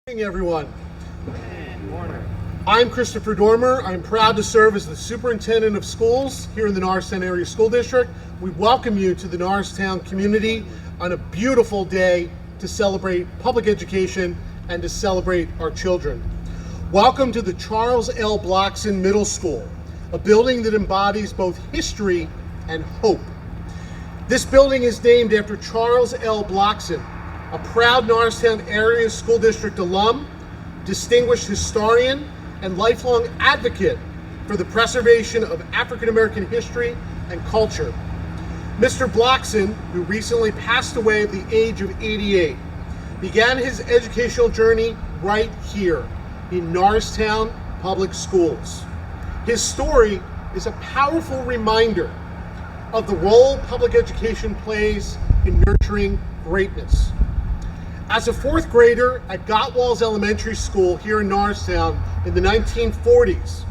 Good morning, everyone. I'm Christopher Dormer. I'm proud to serve as the Superintendent of Schools here in the Norristown Area School District. We welcome you to the Norristown community on a beautiful day to celebrate public education and to celebrate our children. Welcome to the Charles L. Blockson Middle School, a building that embodies both history and hope. This building is named after Charles L. Blockson, a proud Norristown Area School District alum, distinguished historian, and lifelong advocate for the preservation of African American history and culture. Mr. Blockson, who recently passed away at the age of 88, began his educational journey right here in Norristown Public Schools. His story is a powerful reminder of the role public education plays in nurturing greatness. As a fourth grader at Gottwalls Elementary School here in Norristown in the 1940s,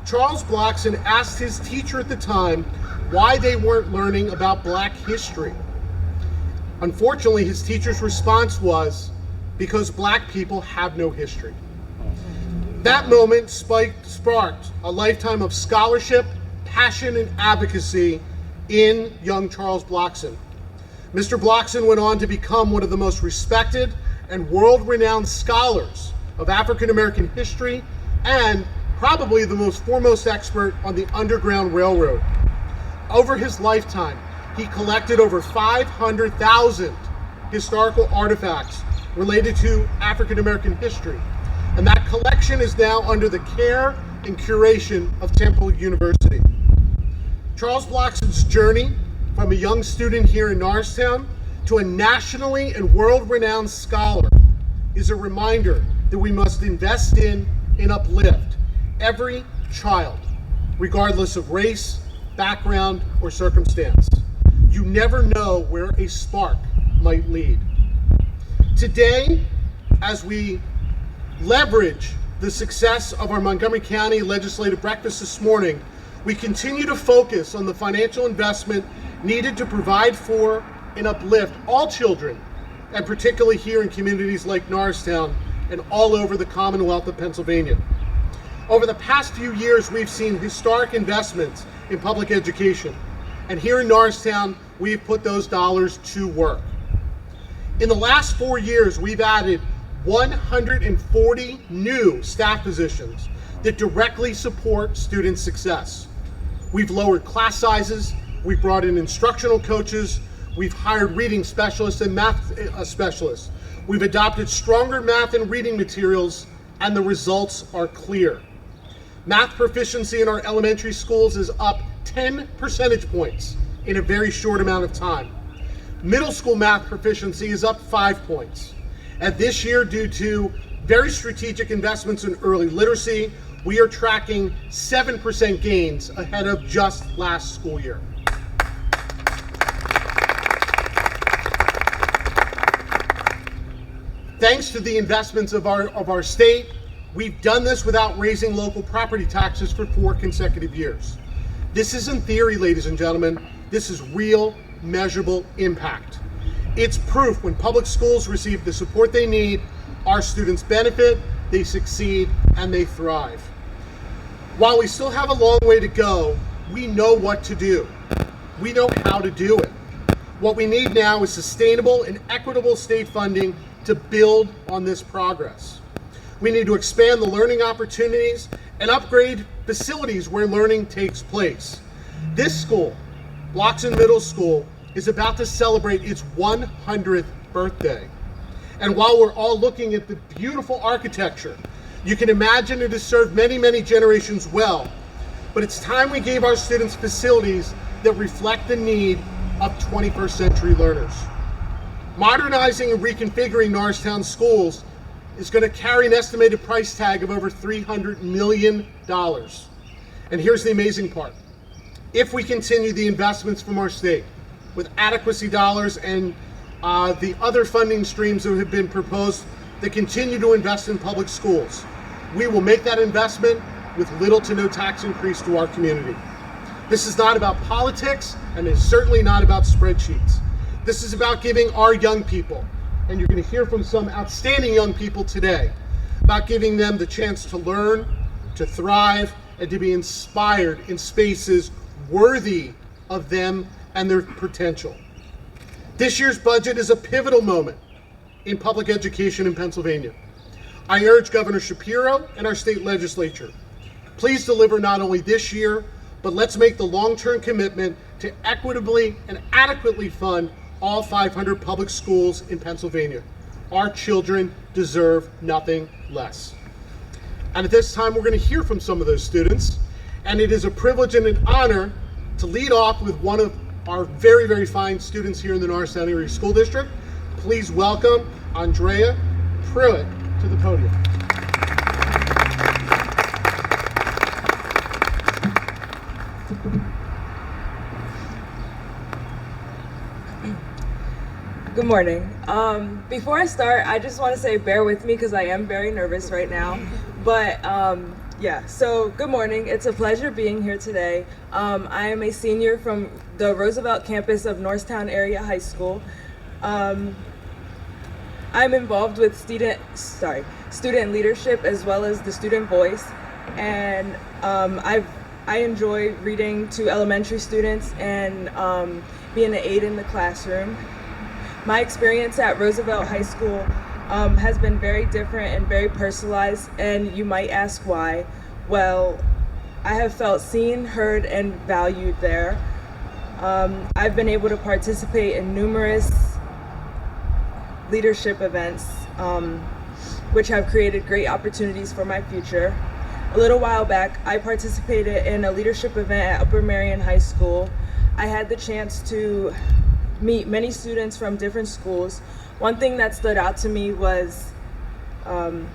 Charles Blockson asked his teacher at the time why they weren't learning about Black history. Unfortunately, his teacher's response was, because Black people have no history. That moment sparked a lifetime of scholarship, passion, and advocacy in young Charles Blockson. Mr. Blockson went on to become one of the most respected and world-renowned scholars of African American history and probably the most foremost expert on the Underground Railroad. Over his lifetime, he collected over 500,000 historical artifacts related to African American history, and that collection is now under the care and curation of Temple University. Charles Blockson's journey from a young student here in Norristown to a nationally and world-renowned scholar is a reminder that we must invest in and uplift every child, regardless of race, background, or circumstance. You never know where a spark might lead. Today, as we leverage the success of our Montgomery County Legislative Breakfast this morning, we continue to focus on the financial investment needed to provide for and uplift all children, and particularly here in communities like Norristown and all over the Commonwealth of Pennsylvania. Over the past few years, we've seen historic investments in public education, and here in Norristown, we've put those dollars to work. In the last 4 years, we've added 140 new staff positions that directly support student success. We've lowered class sizes, we've brought in instructional coaches, we've hired reading specialists and math specialists. We've adopted stronger math and reading materials, and the results are clear. Math proficiency in our elementary schools is up 10 percentage points in a very short amount of time. Middle school math proficiency is up 5 points. And this year, due to very strategic investments in early literacy, we are tracking 7% gains ahead of just last school year. Thanks to the investments of our state, we've done this without raising local property taxes for 4 consecutive years. This isn't theory, ladies and gentlemen. This is real, measurable impact. It's proof when public schools receive the support they need, our students benefit, they succeed, and they thrive. While we still have a long way to go, we know what to do. We know how to do it. What we need now is sustainable and equitable state funding to build on this progress. We need to expand the learning opportunities and upgrade facilities where learning takes place. This school, Blockson Middle School, is about to celebrate its 100th birthday. And while we're all looking at the beautiful architecture, you can imagine it has served many, many generations well, but it's time we gave our students facilities that reflect the need of 21st century learners. Modernizing and reconfiguring Norristown schools is going to carry an estimated price tag of over $300 million. And here's the amazing part. If we continue the investments from our state with adequacy dollars and the other funding streams that have been proposed that continue to invest in public schools, we will make that investment with little to no tax increase to our community. This is not about politics, and it's certainly not about spreadsheets. This is about giving our young people and you're going to hear from some outstanding young people today about giving them the chance to learn, to thrive, and to be inspired in spaces worthy of them and their potential. This year's budget is a pivotal moment in public education in Pennsylvania. I urge Governor Shapiro and our state legislature, please deliver not only this year, but let's make the long-term commitment to equitably and adequately fund all 500 public schools in Pennsylvania. Our children deserve nothing less. And at this time, we're going to hear from some of those students, and it is a privilege and an honor to lead off with one of our very, very fine students here in the Norristown Area School District. Please welcome Andrea Proitte to the podium. Good morning. Before I start, I just want to say bear with me because I am very nervous right now. But yeah, so good morning. It's a pleasure being here today. I am a senior from the Roosevelt campus of Norristown Area High School. I'm involved with student leadership as well as the student voice, and I enjoy reading to elementary students and being an aide in the classroom. My experience at Roosevelt High School has been very different and very personalized, and you might ask why. Well, I have felt seen, heard, and valued there. I've been able to participate in numerous leadership events, which have created great opportunities for my future. A little while back, I participated in a leadership event at Upper Marion High School. I had the chance to meet many students from different schools. One thing that stood out to me was, One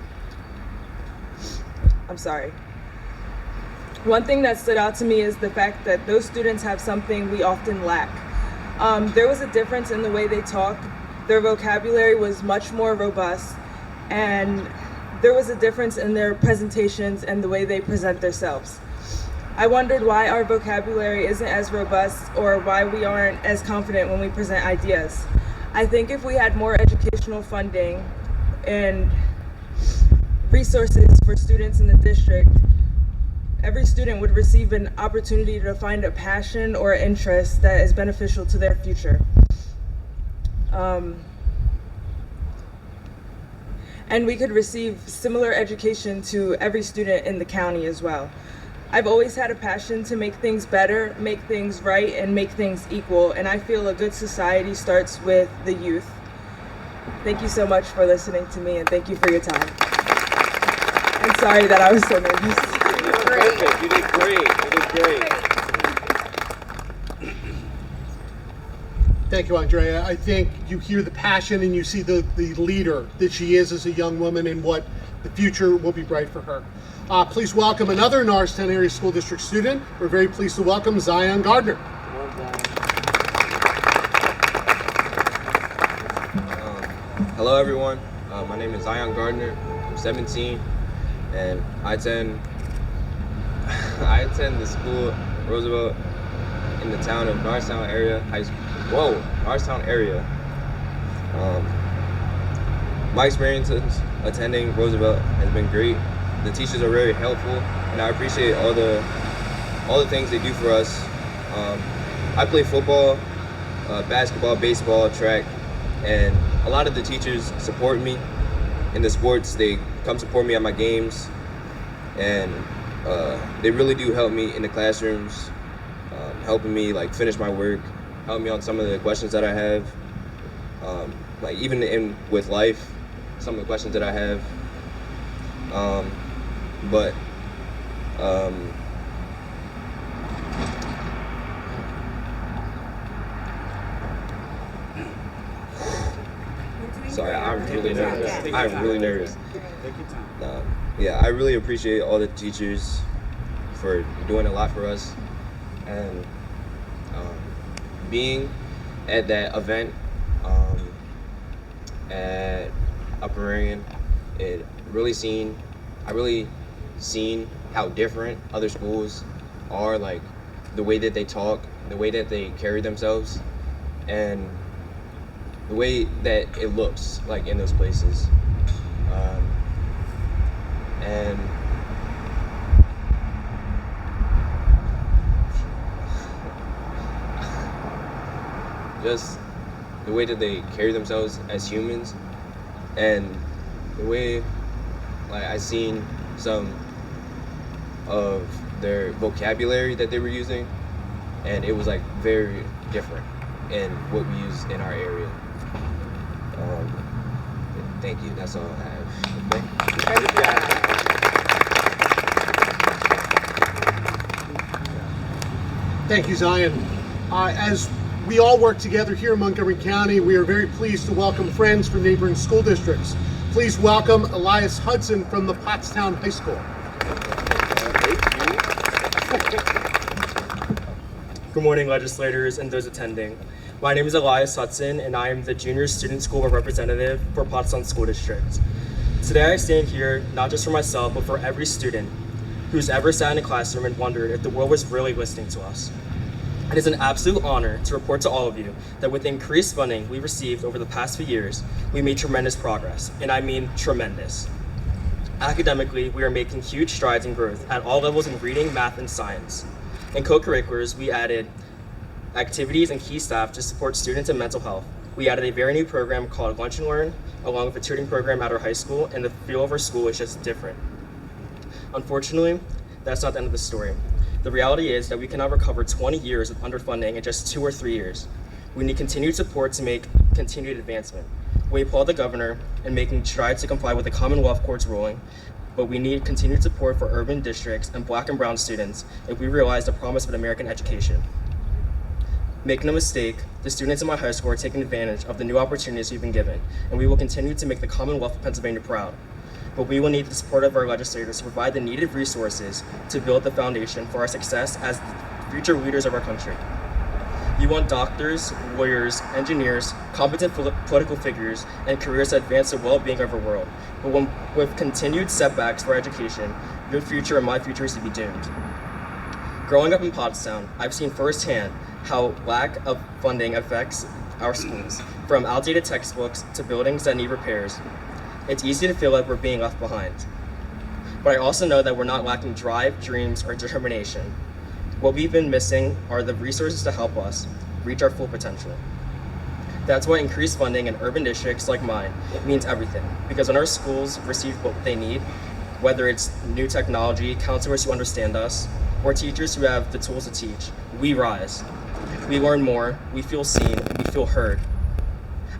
thing that stood out to me is the fact that those students have something we often lack. There was a difference in the way they talk. Their vocabulary was much more robust, and there was a difference in their presentations and the way they present themselves. I wondered why our vocabulary isn't as robust or why we aren't as confident when we present ideas. I think if we had more educational funding and resources for students in the district, every student would receive an opportunity to find a passion or interest that is beneficial to their future. And we could receive similar education to every student in the county as well. I've always had a passion to make things better, make things right, and make things equal, and I feel a good society starts with the youth. Thank you so much for listening to me, and thank you for your time. I'm sorry that I was so nervous. Perfect. You did great. You did great. Thank you, Andrea. I think you hear the passion and you see the leader that she is as a young woman and what the future will be bright for her. Please welcome another Norristown Area School District student. We're very pleased to welcome Zion Gardner. Hello, everyone. My name is Zion Gardner. I'm 17, and I attend the school, Roosevelt, in the town of Norristown Area High School. Whoa, Norristown Area. My experiences attending Roosevelt has been great. The teachers are very helpful, and I appreciate all the things they do for us. I play football, basketball, baseball, track, and a lot of the teachers support me in the sports. They come support me at my games, and they really do help me in the classrooms, helping me like finish my work, help me on some of the questions that I have, like even with life, some of the questions that I have. Sorry, I'm really nervous. I'm really nervous. Yeah, I really appreciate all the teachers for doing a lot for us, and being at that event at Upper Marion, I really seen how different other schools are, like the way that they talk, the way that they carry themselves, and the way that it looks like in those places. And just the way that they carry themselves as humans, and the way I seen some of their vocabulary that they were using, and it was very different in what we use in our area. Thank you. That's all I have. Thank you, Zion. As we all work together here in Montgomery County, we are very pleased to welcome friends from neighboring school districts. Please welcome Aliyas Hudson from the Pottstown High School. Good morning, legislators and those attending. My name is Aliyas Hudson, and I am the Junior Student School Representative for Pottstown School District. Today I stand here not just for myself, but for every student who's ever sat in a classroom and wondered if the world was really listening to us. It is an absolute honor to report to all of you that with increased funding we received over the past few years, we made tremendous progress, and I mean tremendous. Academically, we are making huge strides in growth at all levels in reading, math, and science. In co-curriculars, we added activities and key staff to support students in mental health. We added a very new program called Lunch and Learn, along with a tutoring program at our high school, and the feel of our school is just different. Unfortunately, that's not the end of the story. The reality is that we cannot recover 20 years of underfunding in just 2 or 3 years. We need continued support to make continued advancement. We applaud the governor in making strides to comply with the Commonwealth Court's ruling, but we need continued support for urban districts and Black and brown students if we realize the promise of an American education. Make no mistake, the students in my high school are taking advantage of the new opportunities we've been given, and we will continue to make the Commonwealth of Pennsylvania proud. But we will need the support of our legislators to provide the needed resources to build the foundation for our success as the future leaders of our country. You want doctors, lawyers, engineers, competent political figures, and careers that advance the well-being of our world. But with continued setbacks for education, your future and my future is to be doomed. Growing up in Pottstown, I've seen firsthand how lack of funding affects our schools, from outdated textbooks to buildings that need repairs. It's easy to feel like we're being left behind. But I also know that we're not lacking drive, dreams, or determination. What we've been missing are the resources to help us reach our full potential. That's why increased funding in urban districts like mine means everything, because when our schools receive what they need, whether it's new technology, counselors who understand us, or teachers who have the tools to teach, we rise. We learn more, we feel seen, we feel heard.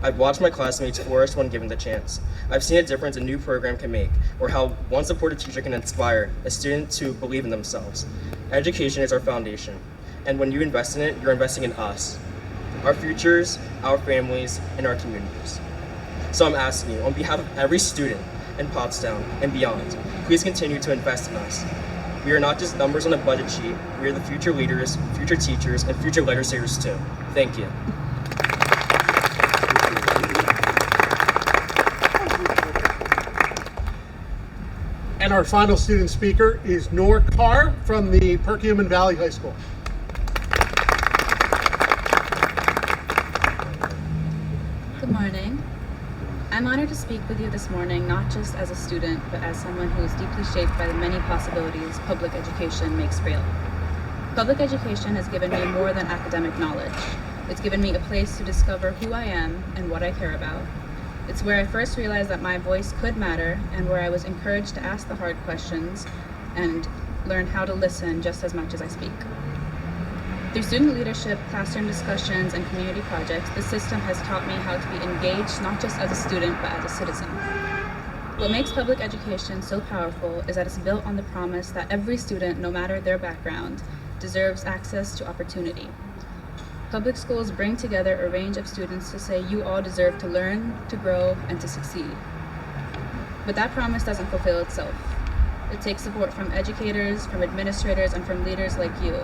I've watched my classmates flourish when given the chance. I've seen a difference a new program can make, or how one supportive teacher can inspire a student to believe in themselves. Education is our foundation, and when you invest in it, you're investing in us, our futures, our families, and our communities. So I'm asking you, on behalf of every student in Pottstown and beyond, please continue to invest in us. We are not just numbers on a budget sheet, we are the future leaders, future teachers, and future legislators too. Thank you. And our final student speaker is Noor Kaur from the Perkiomen Valley High School. Good morning. I'm honored to speak with you this morning, not just as a student, but as someone who is deeply shaped by the many possibilities public education makes real. Public education has given me more than academic knowledge. It's given me a place to discover who I am and what I care about. It's where I first realized that my voice could matter, and where I was encouraged to ask the hard questions and learn how to listen just as much as I speak. Through student leadership, classroom discussions, and community projects, the system has taught me how to be engaged not just as a student, but as a citizen. What makes public education so powerful is that it's built on the promise that every student, no matter their background, deserves access to opportunity. Public schools bring together a range of students to say you all deserve to learn, to grow, and to succeed. But that promise doesn't fulfill itself. It takes support from educators, from administrators, and from leaders like you.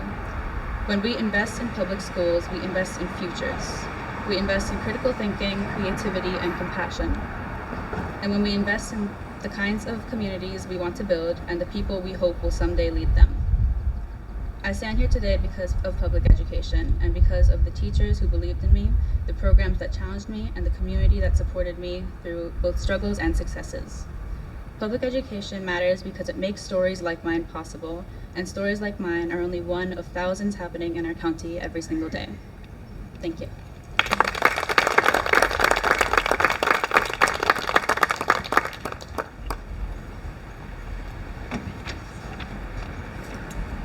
When we invest in public schools, we invest in futures. We invest in critical thinking, creativity, and compassion. And when we invest in the kinds of communities we want to build and the people we hope will someday lead them. I stand here today because of public education and because of the teachers who believed in me, the programs that challenged me, and the community that supported me through both struggles and successes. Public education matters because it makes stories like mine possible, and stories like mine are only one of thousands happening in our county every single day. Thank you.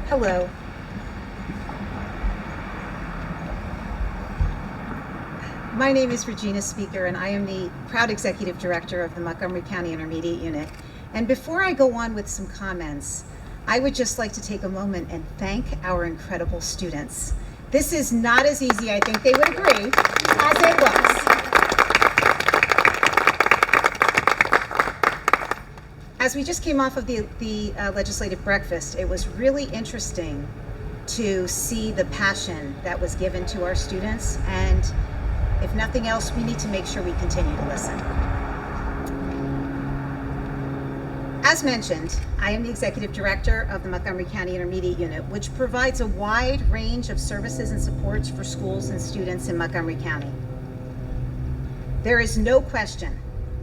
Hello. My name is Regina Speaker, and I am the proud executive director of the Montgomery County Intermediate Unit. And before I go on with some comments, I would just like to take a moment and thank our incredible students. This is not as easy, I think they would agree, as it was. As we just came off of the legislative breakfast, it was really interesting to see the passion that was given to our students, and if nothing else, we need to make sure we continue to listen. As mentioned, I am the executive director of the Montgomery County Intermediate Unit, which provides a wide range of services and supports for schools and students in Montgomery County. There is no question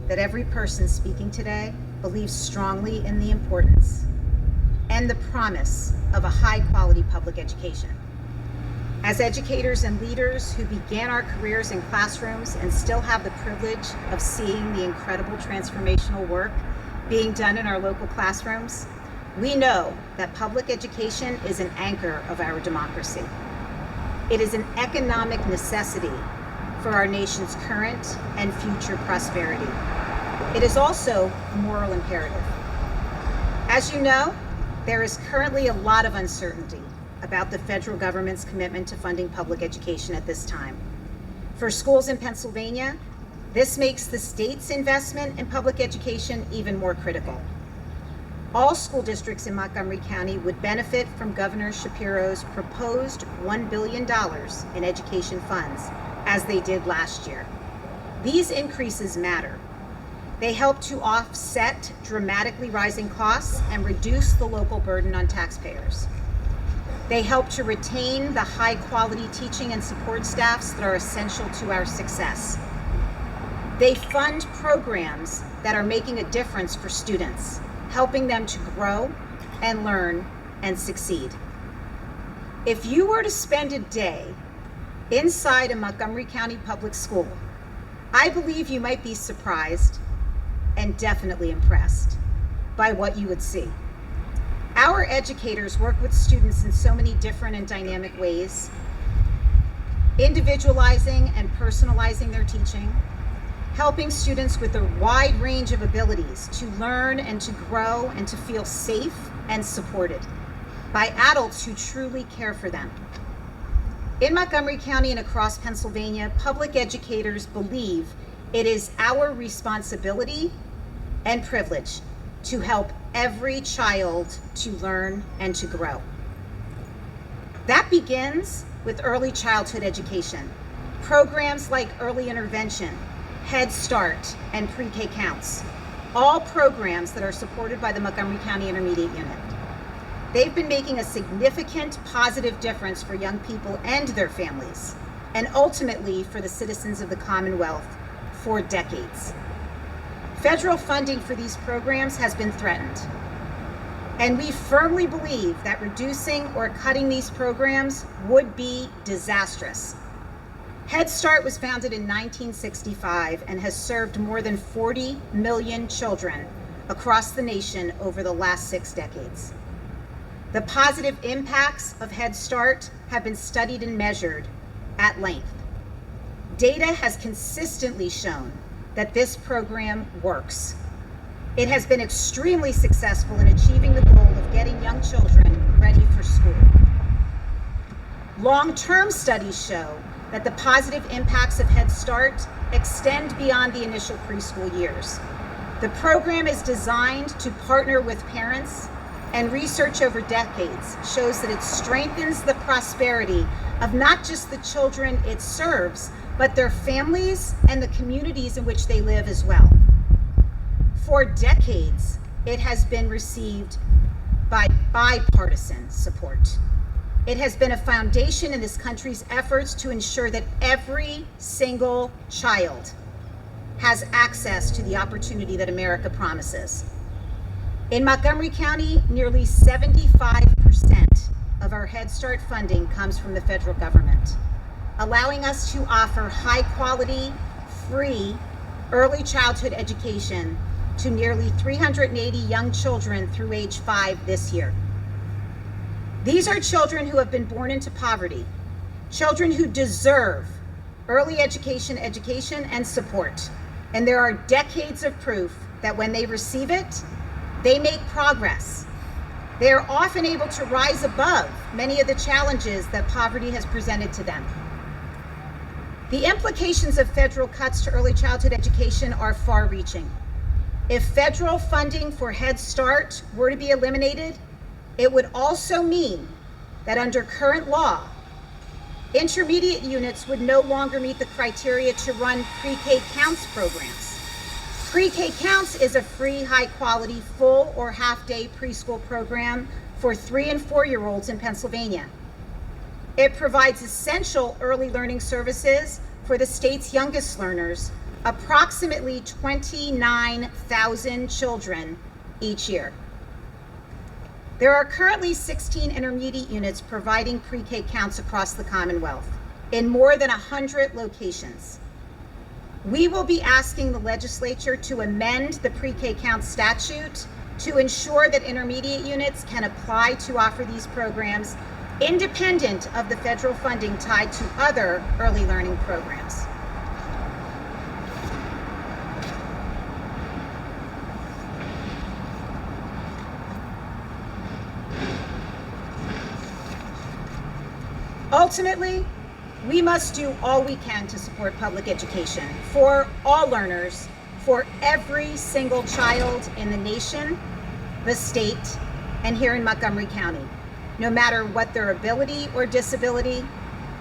that every person speaking today believes strongly in the importance and the promise of a high-quality public education. As educators and leaders who began our careers in classrooms and still have the privilege of seeing the incredible transformational work being done in our local classrooms, we know that public education is an anchor of our democracy. It is an economic necessity for our nation's current and future prosperity. It is also a moral imperative. As you know, there is currently a lot of uncertainty about the federal government's commitment to funding public education at this time. For schools in Pennsylvania, this makes the state's investment in public education even more critical. All school districts in Montgomery County would benefit from Governor Shapiro's proposed $1 billion in education funds, as they did last year. These increases matter. They help to offset dramatically rising costs and reduce the local burden on taxpayers. They help to retain the high-quality teaching and support staffs that are essential to our success. They fund programs that are making a difference for students, helping them to grow and learn and succeed. If you were to spend a day inside a Montgomery County public school, I believe you might be surprised and definitely impressed by what you would see. Our educators work with students in so many different and dynamic ways, individualizing and personalizing their teaching, helping students with a wide range of abilities to learn and to grow and to feel safe and supported by adults who truly care for them. In Montgomery County and across Pennsylvania, public educators believe it is our responsibility and privilege to help every child to learn and to grow. That begins with early childhood education. Programs like early intervention, Head Start, and pre-K counts, all programs that are supported by the Montgomery County Intermediate Unit. They've been making a significant positive difference for young people and their families, and ultimately for the citizens of the Commonwealth for decades. Federal funding for these programs has been threatened, and we firmly believe that reducing or cutting these programs would be disastrous. Head Start was founded in 1965 and has served more than 40 million children across the nation over the last 6 decades. The positive impacts of Head Start have been studied and measured at length. Data has consistently shown that this program works. It has been extremely successful in achieving the goal of getting young children ready for school. Long-term studies show that the positive impacts of Head Start extend beyond the initial preschool years. The program is designed to partner with parents, and research over decades shows that it strengthens the prosperity of not just the children it serves, but their families and the communities in which they live as well. For decades, it has been received by bipartisan support. It has been a foundation in this country's efforts to ensure that every single child has access to the opportunity that America promises. In Montgomery County, nearly 75% of our Head Start funding comes from the federal government, allowing us to offer high quality, free early childhood education to nearly 380 young children through age 5 this year. These are children who have been born into poverty, children who deserve early education and support. And there are decades of proof that when they receive it, they make progress. They are often able to rise above many of the challenges that poverty has presented to them. The implications of federal cuts to early childhood education are far-reaching. If federal funding for Head Start were to be eliminated, it would also mean that under current law, intermediate units would no longer meet the criteria to run pre-K counts programs. Pre-K counts is a free, high-quality, full or half-day preschool program for 3 and 4-year-olds in Pennsylvania. It provides essential early learning services for the state's youngest learners, approximately 29,000 children each year. There are currently 16 intermediate units providing pre-K counts across the Commonwealth in more than 100 locations. We will be asking the legislature to amend the pre-K count statute to ensure that intermediate units can apply to offer these programs independent of the federal funding tied to other early learning programs. Ultimately, we must do all we can to support public education for all learners, for every single child in the nation, the state, and here in Montgomery County, no matter what their ability or disability,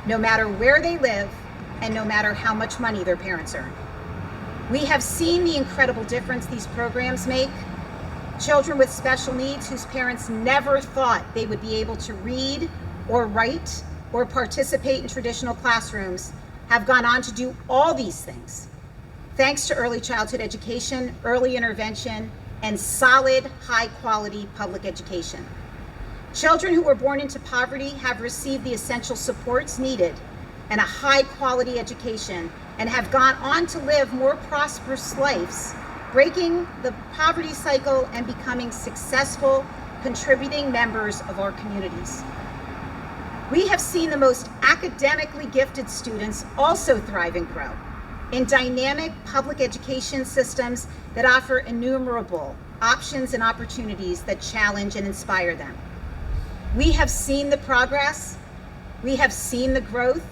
no matter where they live, and no matter how much money their parents earn. We have seen the incredible difference these programs make. Children with special needs whose parents never thought they would be able to read or write or participate in traditional classrooms have gone on to do all these things, thanks to early childhood education, early intervention, and solid, high-quality public education. Children who were born into poverty have received the essential supports needed and a high-quality education and have gone on to live more prosperous lives, breaking the poverty cycle and becoming successful, contributing members of our communities. We have seen the most academically gifted students also thrive and grow in dynamic public education systems that offer innumerable options and opportunities that challenge and inspire them. We have seen the progress, we have seen the growth,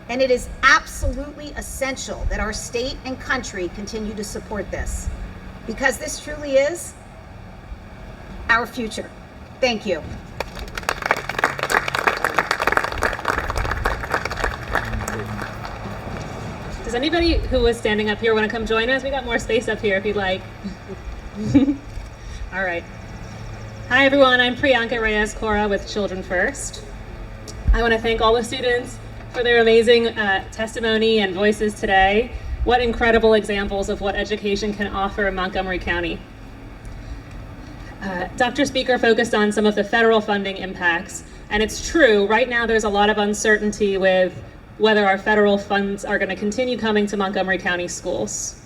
and it is absolutely essential that our state and country continue to support this, because this truly is our future. Thank you. Does anybody who was standing up here want to come join us? We got more space up here if you'd like. All right. Hi everyone, I'm Priyanka Reyes-Kaura with Children First. I want to thank all the students for their amazing testimony and voices today. What incredible examples of what education can offer in Montgomery County. Dr. Speaker focused on some of the federal funding impacts, and it's true, right now there's a lot of uncertainty with whether our federal funds are going to continue coming to Montgomery County schools.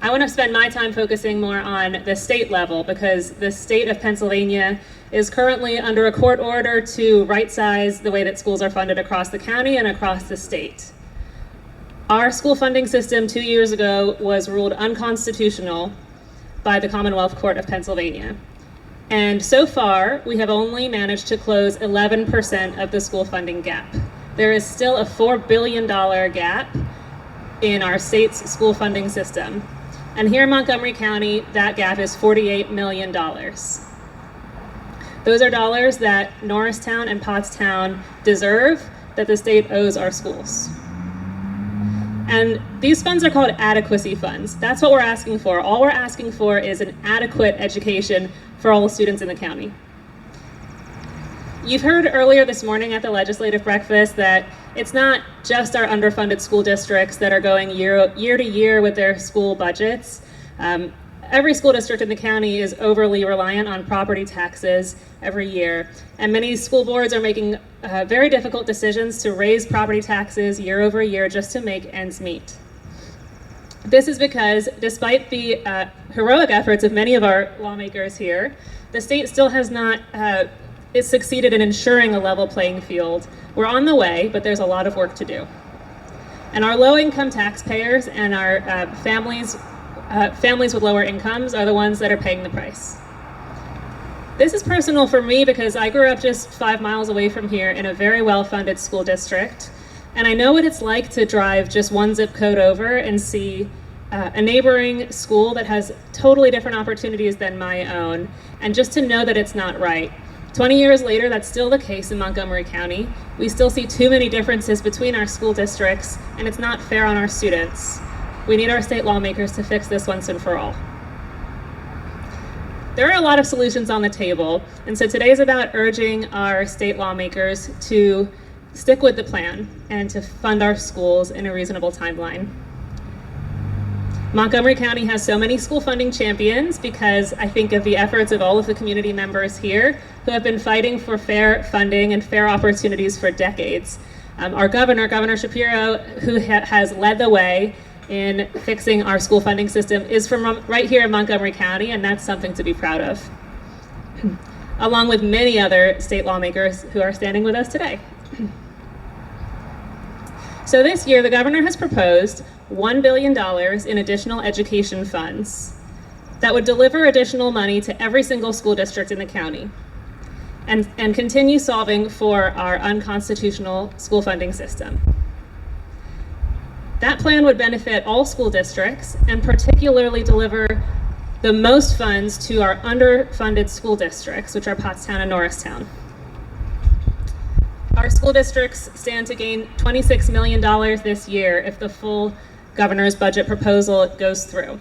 I want to spend my time focusing more on the state level because the state of Pennsylvania is currently under a court order to right-size the way that schools are funded across the county and across the state. Our school funding system 2 years ago was ruled unconstitutional by the Commonwealth Court of Pennsylvania. And so far, we have only managed to close 11% of the school funding gap. There is still a $4 billion gap in our state's school funding system. And here in Montgomery County, that gap is $48 million. Those are dollars that Norristown and Pottstown deserve, that the state owes our schools. And these funds are called adequacy funds. That's what we're asking for. All we're asking for is an adequate education for all the students in the county. You've heard earlier this morning at the legislative breakfast that it's not just our underfunded school districts that are going year to year with their school budgets. Every school district in the county is overly reliant on property taxes every year, and many school boards are making very difficult decisions to raise property taxes year over year just to make ends meet. This is because, despite the heroic efforts of many of our lawmakers here, the state still has not succeeded in ensuring a level playing field. We're on the way, but there's a lot of work to do. And our low-income taxpayers and our families with lower incomes are the ones that are paying the price. This is personal for me because I grew up just 5 miles away from here in a very well-funded school district, and I know what it's like to drive just one zip code over and see a neighboring school that has totally different opportunities than my own, and just to know that it's not right. 20 years later, that's still the case in Montgomery County. We still see too many differences between our school districts, and it's not fair on our students. We need our state lawmakers to fix this once and for all. There are a lot of solutions on the table, and so today is about urging our state lawmakers to stick with the plan and to fund our schools in a reasonable timeline. Montgomery County has so many school funding champions because I think of the efforts of all of the community members here who have been fighting for fair funding and fair opportunities for decades. Our Governor Shapiro, who has led the way in fixing our school funding system, is from right here in Montgomery County, and that's something to be proud of, along with many other state lawmakers who are standing with us today. So this year, the governor has proposed $1 billion in additional education funds that would deliver additional money to every single school district in the county and continue solving for our unconstitutional school funding system. That plan would benefit all school districts and particularly deliver the most funds to our underfunded school districts, which are Pottstown and Norristown. Our school districts stand to gain $26 million this year if the full governor's budget proposal goes through.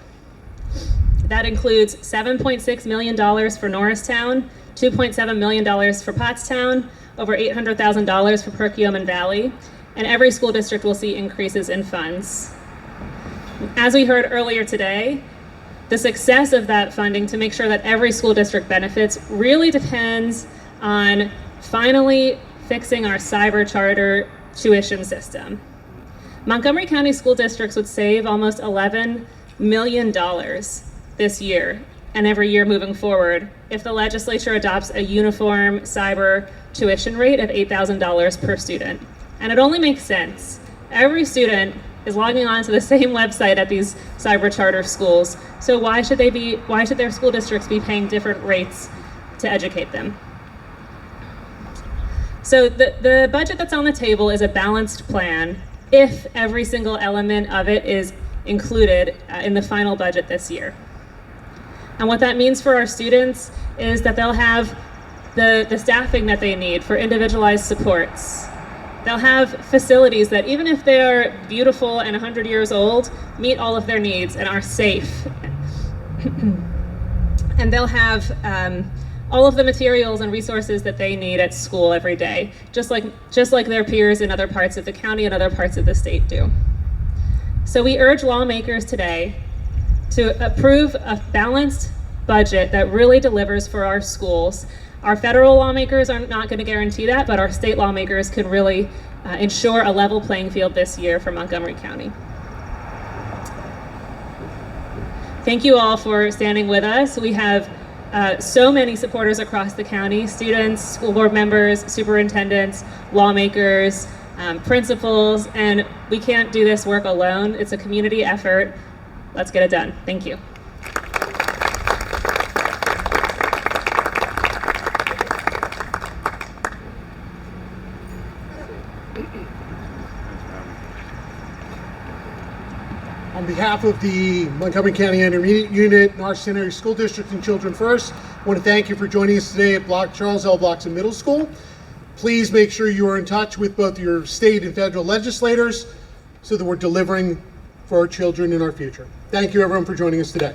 That includes $7.6 million for Norristown, $2.7 million for Pottstown, over $800,000 for Perkiomen Valley, and every school district will see increases in funds. As we heard earlier today, the success of that funding to make sure that every school district benefits really depends on finally fixing our cyber charter tuition system. Montgomery County school districts would save almost $11 million this year and every year moving forward if the legislature adopts a uniform cyber tuition rate of $8,000 per student. And it only makes sense. Every student is logging on to the same website at these cyber charter schools, so why should their school districts be paying different rates to educate them? So the budget that's on the table is a balanced plan if every single element of it is included in the final budget this year. And what that means for our students is that they'll have the staffing that they need for individualized supports. They'll have facilities that, even if they are beautiful and 100 years old, meet all of their needs and are safe. And they'll have all of the materials and resources that they need at school every day, just like their peers in other parts of the county and other parts of the state do. So we urge lawmakers today to approve a balanced budget that really delivers for our schools. Our federal lawmakers are not going to guarantee that, but our state lawmakers can really ensure a level playing field this year for Montgomery County. Thank you all for standing with us. We have so many supporters across the county: students, school board members, superintendents, lawmakers, principals, and we can't do this work alone. It's a community effort. Let's get it done. Thank you. On behalf of the Montgomery County Intermediate Unit, Norristown Area School District, and Children First, I want to thank you for joining us today at Charles L. Blockson Middle School. Please make sure you are in touch with both your state and federal legislators so that we're delivering for our children in our future. Thank you, everyone, for joining us today.